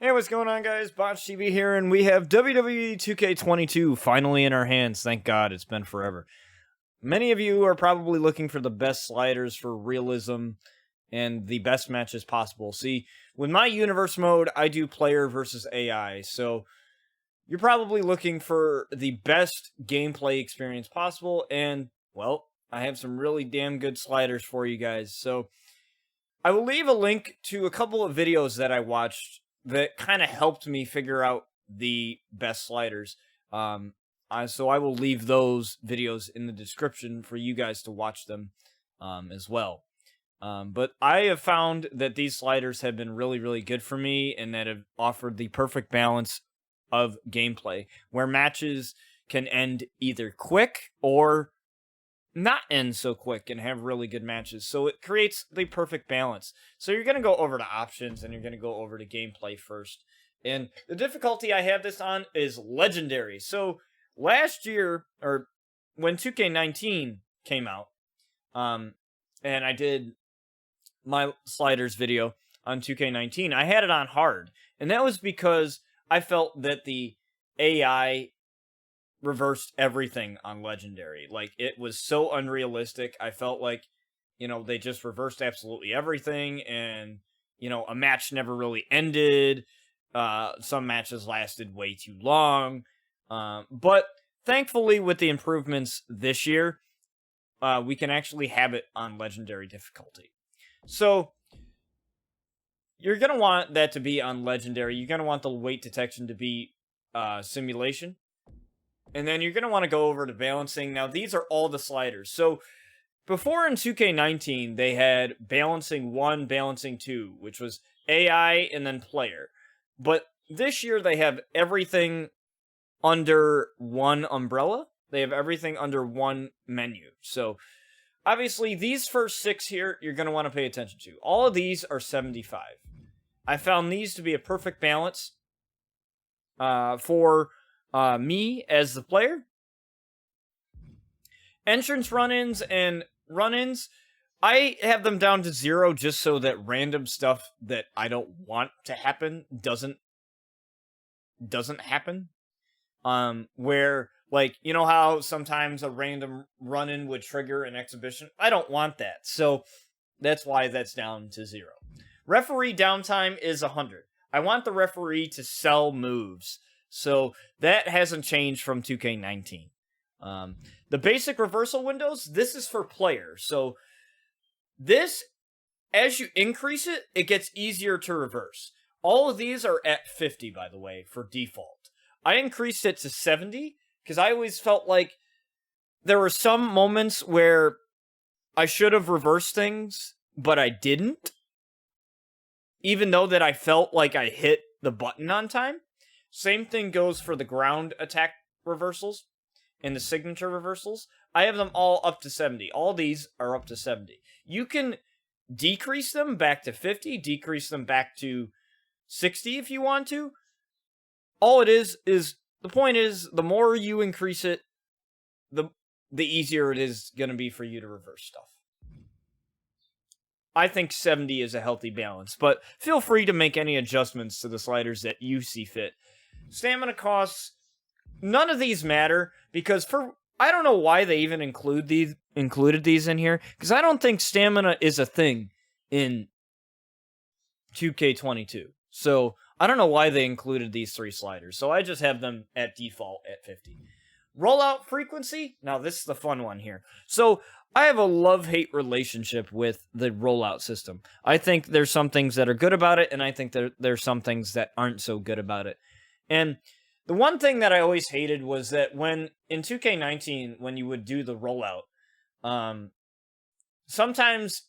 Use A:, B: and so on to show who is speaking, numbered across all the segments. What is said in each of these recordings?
A: Hey, what's going on, guys? Botch TV here, and we have WWE 2K22 finally in our hands. Thank God, it's been forever. Many of you are probably looking for the best sliders for realism and the best matches possible. See, with my universe mode, I do player versus AI, so you're probably looking for the best gameplay experience possible, and, well, I have some really damn good sliders for you guys. So I will leave a link to a couple of videos that I watched that kind of helped me figure out the best sliders. So I will leave those videos in the description for you guys to watch them as well. But I have found that these sliders have been really, really good for me and that have offered the perfect balance of gameplay where matches can end either quick or not end so quick and have really good matches. So it creates the perfect balance. So you're going to go over to options and you're going to go over to gameplay first. And the difficulty I have this on is legendary. So last year, or when 2K19 came out, and I did my sliders video on 2K19, I had it on hard. And that was because I felt that the AI reversed everything on legendary. Like, it was so unrealistic. I felt like, they just reversed absolutely everything, and, a match never really ended. Some matches lasted way too long. But thankfully, with the improvements this year, we can actually have it on legendary difficulty. So you're going to want that to be on legendary. You're going to want the weight detection to be simulation. And then you're going to want to go over to balancing. Now, these are all the sliders. So, before in 2K19, they had balancing 1, balancing 2, which was AI and then player. But this year, they have everything under one umbrella. They have everything under one menu. So, obviously, these first 6 here, you're going to want to pay attention to. All of these are 75. I found these to be a perfect balance for me as the player. Entrance run-ins and run-ins, I have them down to 0 just so that random stuff that I don't want to happen doesn't happen. Where, like, you know how sometimes a random run-in would trigger an exhibition? I don't want that, so that's why that's down to 0. Referee downtime is 100. I want the referee to sell moves. So that hasn't changed from 2K19. The basic reversal windows, this is for players. So this, as you increase it, it gets easier to reverse. All of these are at 50, by the way, for default. I increased it to 70 because I always felt like there were some moments where I should have reversed things, but I didn't. Even though that I felt like I hit the button on time. Same thing goes for the ground attack reversals and the signature reversals. I have them all up to 70. All these are up to 70. You can decrease them back to 50, decrease them back to 60 if you want to. All it is the point is, the more you increase it, the easier it is going to be for you to reverse stuff. I think 70 is a healthy balance, but feel free to make any adjustments to the sliders that you see fit. Stamina costs, none of these matter, because I don't know why they even included these in here, because I don't think stamina is a thing in 2K22. So I don't know why they included these 3 sliders, so I just have them at default at 50. Rollout frequency, now this is the fun one here. So I have a love-hate relationship with the rollout system. I think there's some things that are good about it, and I think there's some things that aren't so good about it. And the one thing that I always hated was that when, in 2K19, when you would do the rollout, sometimes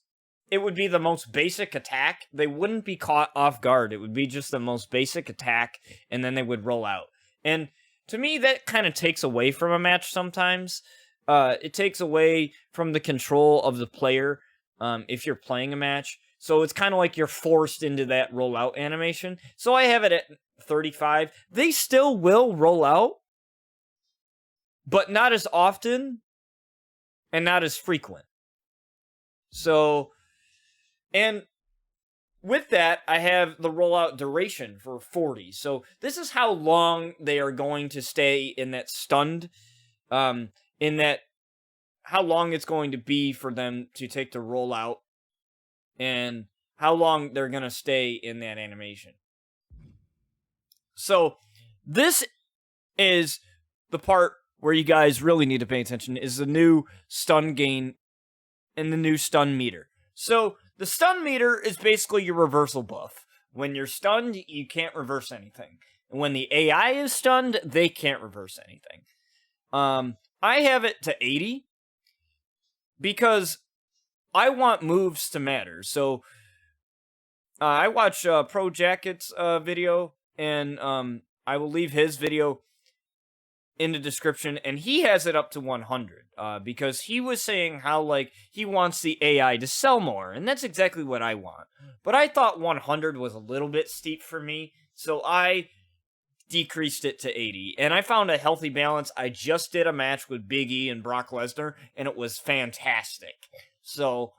A: it would be the most basic attack. They wouldn't be caught off guard. It would be just the most basic attack, and then they would roll out. And to me, that kind of takes away from a match sometimes. It takes away from the control of the player if you're playing a match. So it's kind of like you're forced into that rollout animation. So I have it at 35. They still will roll out, but not as often and not as frequent. So, and with that, I have the rollout duration for 40. So this is how long they are going to stay in that stunned, in that how long it's going to be for them to take the rollout, and how long they're going to stay in that animation. So this is the part where you guys really need to pay attention, is the new stun gain and the new stun meter. So the stun meter is basically your reversal buff. When you're stunned, you can't reverse anything. And when the AI is stunned, they can't reverse anything. I have it to 80 because I want moves to matter. So I watch Pro Jacket's video, and I will leave his video in the description, and he has it up to 100 because he was saying how, like, he wants the AI to sell more, and that's exactly what I want. But I thought 100 was a little bit steep for me, so I decreased it to 80, and I found a healthy balance. I just did a match with Big E and Brock Lesnar, and it was fantastic. So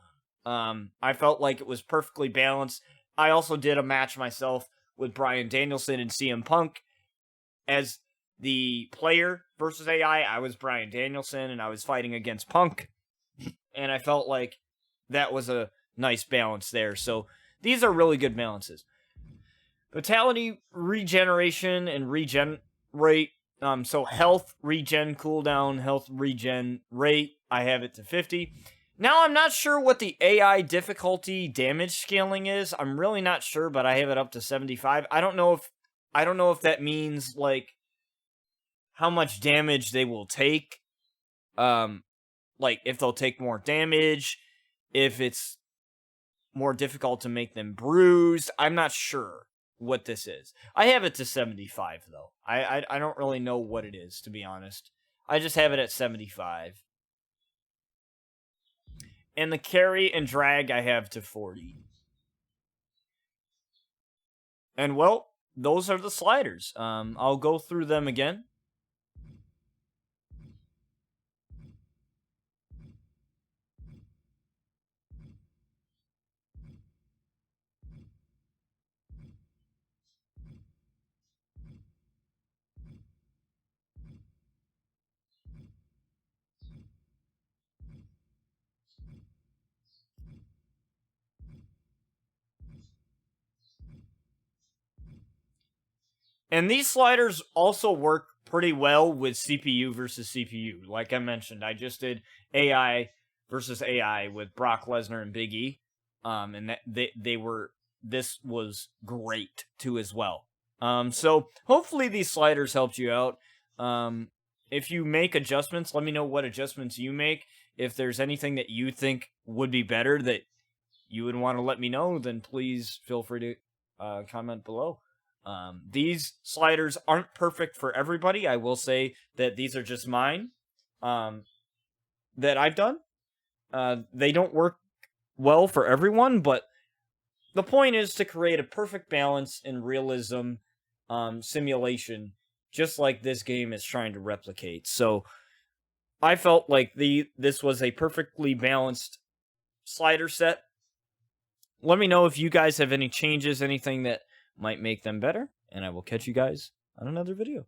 A: I felt like it was perfectly balanced. I also did a match myself with Bryan Danielson and CM Punk. As the player versus AI, I was Bryan Danielson, and I was fighting against Punk. And I felt like that was a nice balance there. So these are really good balances. Vitality, regeneration, and regen rate. So health, regen, cooldown, health, regen rate, I have it to 50. Now, I'm not sure what the AI difficulty damage scaling is. I'm really not sure, but I have it up to 75. I don't know if that means, like, how much damage they will take. Like, if they'll take more damage, if it's more difficult to make them bruised. I'm not sure what this is. I have it to 75, though. I don't really know what it is, to be honest. I just have it at 75. And the carry and drag I have to 40. And, well, those are the sliders. I'll go through them again. And these sliders also work pretty well with CPU versus CPU. Like I mentioned, I just did AI versus AI with Brock Lesnar and Big E. And that this was great too as well. So hopefully these sliders helped you out. If you make adjustments, let me know what adjustments you make. If there's anything that you think would be better that you would want to let me know, then please feel free to comment below. These sliders aren't perfect for everybody. I will say that these are just mine that I've done. They don't work well for everyone, but the point is to create a perfect balance in realism simulation, just like this game is trying to replicate. So I felt like this was a perfectly balanced slider set. Let me know if you guys have any changes, anything that might make them better, and I will catch you guys on another video.